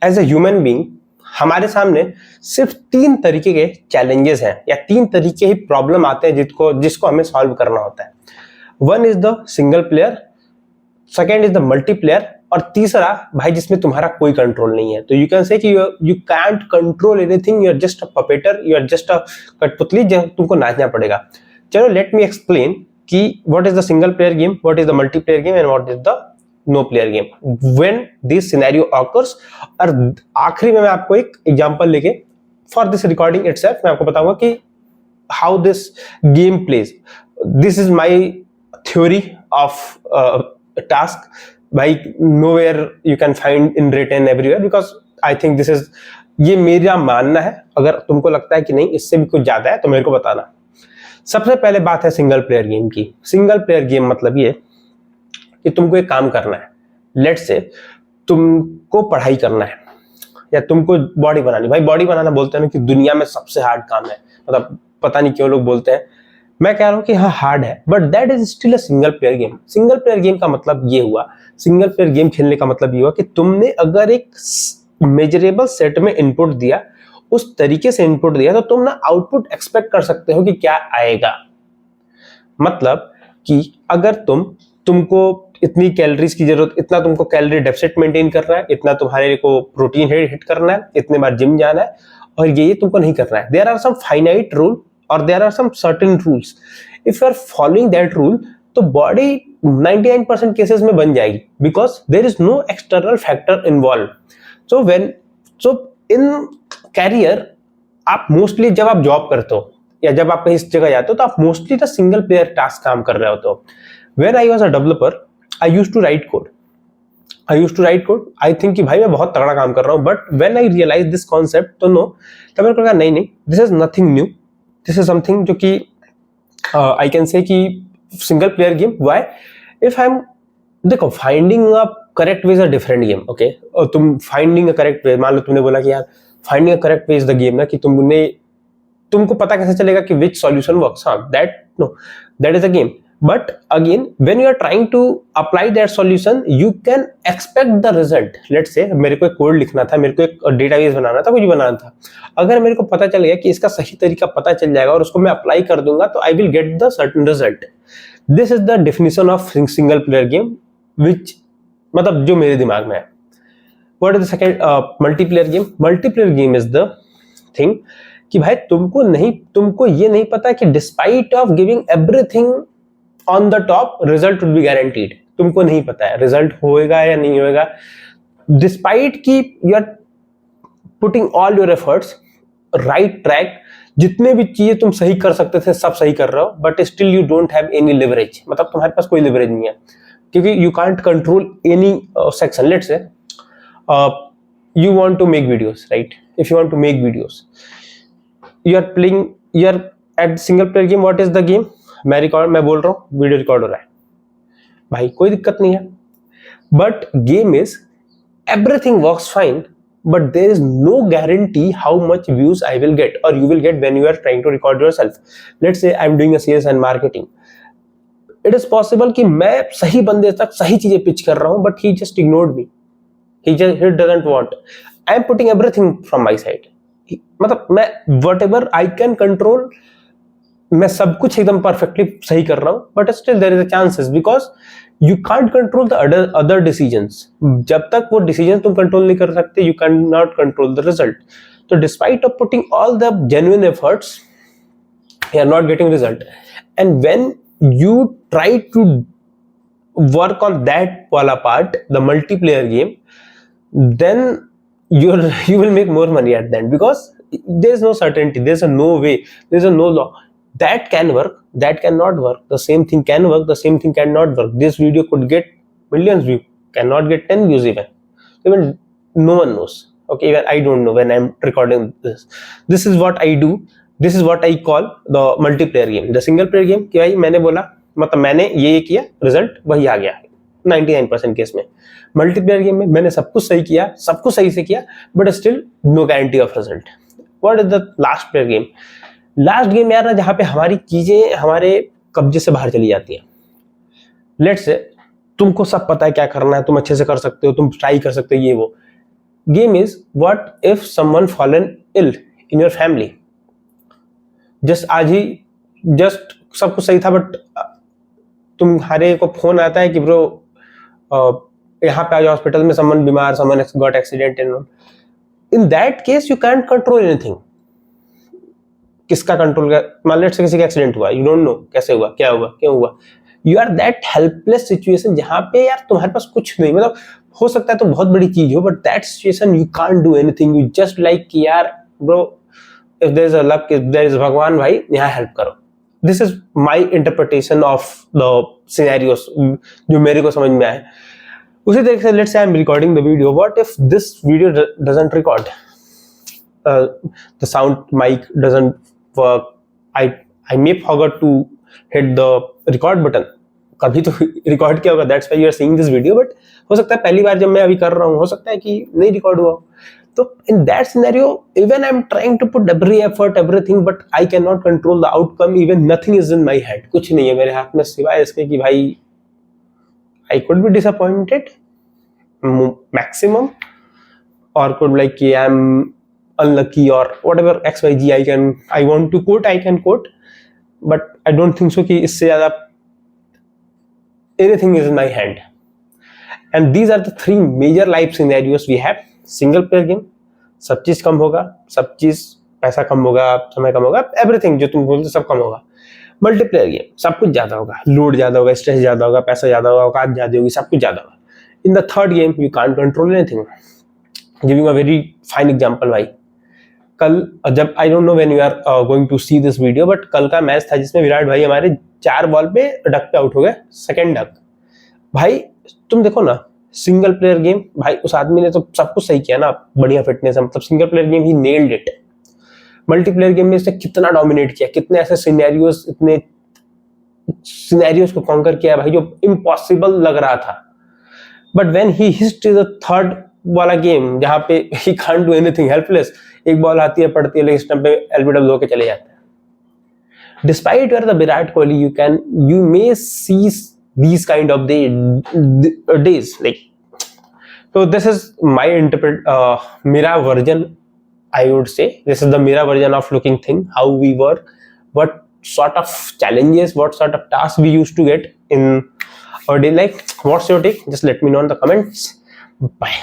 As a human being हमारे सामने सिर्फ 3 तरीके के चैलेंजेस हैं या 3 तरीके ही प्रॉब्लम आते हैं जिसको हमें सॉल्व करना होता है। One is the single player, second is the multiplayer, और तीसरा भाई जिसमें तुम्हारा कोई कंट्रोल नहीं है। तो यू कैन से कि you can't control anything, you are just a puppeteer, you are just a कठपुतली जो तुमको नाचना पड़ेगा। चलो लेट मी एक्सप्लेन कि what is the single player game, what is the multiplayer game and what is the no player game when this scenario occurs. और आखिरी में मैं आपको एक एग्जांपल लेके फॉर दिस रिकॉर्डिंग इटसेल्फ मैं आपको बताऊंगा कि how this game pledge. This is my theory of task, भाई nowhere you can find in written everywhere because I think this is, ये मेरा मानना है। अगर तुमको लगता है कि नहीं इससे भी कुछ ज्यादा है तो मेरे को बताना। सबसे पहले बात है सिंगल प्लेयर गेम की। सिंगल प्लेयर गेम मतलब ये कि तुमको एक काम करना है, लेट्स से तुमको पढ़ाई करना है या तुमको बॉडी बनानी। भाई बॉडी बनाना बोलते हैं ना कि दुनिया में सबसे हार्ड काम है, मतलब पता नहीं क्यों लोग बोलते हैं। मैं कह रहा हूं कि हाँ हार्ड है, but that is still a single player game. Single player game का मतलब ये हुआ, सिंगल प्लेयर गेम खेलने का मतलब ये हुआ कि तुमने अगर एक मेजरेबल सेट में इनपुट दिया, उस तरीके से इनपुट दिया, तो तुम ना आउटपुट एक्सपेक्ट कर सकते हो कि क्या आएगा। मतलब कि अगर तुमको इतनी कैलोरीज की जरूरत, इतना तुमको कैलोरी डेफिसिट मेंटेन करना है, इतना तुम्हारे को प्रोटीन हिट करना है, इतने बार जिम जाना है, और ये तुमको नहीं करना है। There are some finite rule और there are some certain rules. If you are following that rule तो बॉडी 99% केसेस में बन जाएगी, because there is no external factor involve. So in career आप मोस्टली जब आप जॉब करते हो या जब आप कहीं इस जगह जाते हो तो आप mostly the single player task काम कर रहे होते हो। When I was a developer I used to write code, I think कि भाई मैं बहुत तगड़ा काम कर रहा हूँ, but when I realize this concept तो नो, तब मेरे को लगा नहीं, this is nothing new, this is something जो कि आई कैन से कि single player game. Why? If I am, देखो finding a correct way is a different game, okay. और तुम फाइंडिंग अ करेक्ट वे, मान लो तुमने बोला कि यार finding a correct way is the game ना, कि तुमको पता कैसे चलेगा कि विच सॉल्यूशन वर्क्स। हाँ, that is a game. But again, when you are trying to apply that solution, you can expect the result. Let's say मेरे को एक कोड लिखना था, मेरे को एक डेटाबेस बनाना था, कुछ बनाना था। अगर मेरे को पता चल गया कि इसका सही तरीका पता चल जाएगा और उसको मैं अप्लाई कर दूंगा तो I will get the certain result. This is the definition of single player game, which मतलब जो मेरे दिमाग में है। What is the second multiplayer game? Multiplayer game is the thing कि भाई तुमको ये नहीं पता कि despite of giving everything on the top, result would be guaranteed. तुमको नहीं पता है रिजल्ट होएगा या नहीं होएगा, डिस्पाइट कि you are putting all your efforts right track, जितने भी चीजें तुम सही कर सकते थे सब सही कर रहे हो, but still you don't have any leverage. मतलब तुम्हारे पास कोई लिवरेज नहीं है, क्योंकि you can't control any section. Let's say you want to make videos, right? If you want to make videos, you are at single player game. What is the game? मैं बोल रहा हूँ वीडियो रिकॉर्ड हो रहा है, भाई कोई दिक्कत नहीं है, but game is everything works fine, but there is no guarantee how much views I will get or you will get when you are trying to record yourself. Let's say I'm doing a sales and marketing. It is possible कि मैं सही बंदे तक सही चीजें pitch कर रहा हूँ, but he just ignored me. He doesn't want. I am putting everything from my side. मतलब मैं whatever I can control, मैं सब कुछ एकदम परफेक्टली सही कर रहा हूँ, but still there is a chances, because you can't control the other decisions. जब तक वो डिसीजन तुम कंट्रोल नहीं कर सकते, you can not control the result. तो despite of putting all the genuine efforts, you are not getting result. And when you try to work on that वाला part, the multiplayer game, then you will make more money at the end, because there is no certainty, there is no way, there is no law. That can work, that cannot work. The same thing can work, the same thing cannot work. This video could get millions views, cannot get 10 views even no one knows. Okay, even I don't know when I'm recording this. This is what I do, this is what I call the multiplayer game. The single player game कि भाई मैंने बोला, मतलब मैंने ये किया, result वही आ गया 99% केस में। मल्टीप्लेयर गेम में मैंने सब कुछ सही किया, सब कुछ सही से किया, but still no guarantee of result. What is the last player game? Last game यार ना, जहां पे हमारी चीजें हमारे कब्जे से बाहर चली जाती हैं। लेट्स से तुमको सब पता है क्या करना है, तुम अच्छे से कर सकते हो, तुम ट्राई कर सकते हो, ये वो, game is, what if someone fallen ill in your family? Just आज ही जस्ट सब कुछ सही था, बट तुम्हारे को फोन आता है कि ब्रो यहाँ पे आज हॉस्पिटल में समवन बीमार, someone got accident and in that case you can't control anything. किसका कंट्रोल का, मान लो किसी का एक्सीडेंट हुआ, यू डोंट नो कैसे हुआ, क्या हुआ, क्यों हुआ. You are that helpless situation जहां पे यार तुम्हारे पास कुछ नहीं, मतलब हो सकता है तो बहुत बड़ी चीज हो, but that situation you can't do anything. You just like कि यार bro if there is a luck, if there is भगवान, भाई यहाँ हेल्प करो. This is my interpretation of the scenarios जो मेरे को समझ में आए. उसी तरीके से let's say I am recording the video, what if this video doesn't record, the sound mic doesn't work, I may forgot to hit the record button. कभी तो रिकॉर्ड किया होगा, that's why you are seeing this video, but हो सकता है पहली बार जब मैं अभी कर रहा हूँ, हो सकता है कि नहीं रिकॉर्ड हुआ. तो in that scenario, even I'm trying to put every effort, everything, but I cannot control the outcome. Even nothing is in my head. कुछ नहीं है मेरे हाथ में सिवाय इसके कि भाई I could be disappointed maximum, or could like कि I'm unlucky or whatever XYZ I want to quote, I can quote, but I don't think so कि इससे ज़्यादा anything is in my hand. And these are the three major life scenarios we have. Single player game, सब चीज़ कम होगा, सब चीज़ पैसा कम होगा, समय कम होगा, everything जो तुम बोलते सब कम होगा. मल्टीप्लेयर गेम सब कुछ ज़्यादा होगा, लोड ज़्यादा होगा, स्ट्रेस ज़्यादा होगा, पैसा ज़्यादा होगा, औकात ज़्यादा होगी, सब कुछ ज़्यादा होगा. In the third game you can't control anything. Giving a very fine example भाई, कल जब I don't know when you are going to see this video, but कल का मैच था जिसमें विराट भाई हमारे 4 बॉल पे डक पे आउट हो गए, सेकंड डक. भाई तुम देखो ना, सिंगल प्लेयर गेम, भाई उस आदमी ने तो सब कुछ सही किया ना, बढ़िया फिटनेस है, मतलब single player game he nailed it. Multiplayer game में इसने कितना डोमिनेट किया, कितने ऐसे सिनेरियोस, इतने सिनेरियोस को कॉन्कर किया भाई जो इम्पॉसिबल लग रहा था. बट व्हेन ही हिस्ट द थर्ड वाला गेम जहां पे he can't do anything, helpless, एक बॉल आती है, पड़ती है, लेकिन स्टंप पे एलबीडब्ल्यू होके चले जाते हैं. Despite your the Virat Kohli, you may see these kind of days like. So this is my mirror version, I would say. This is the mirror version of looking thing, how we work, what sort of challenges, what sort of tasks we used to get in our daily life. What's your take? Just let me know in the comments. Bye.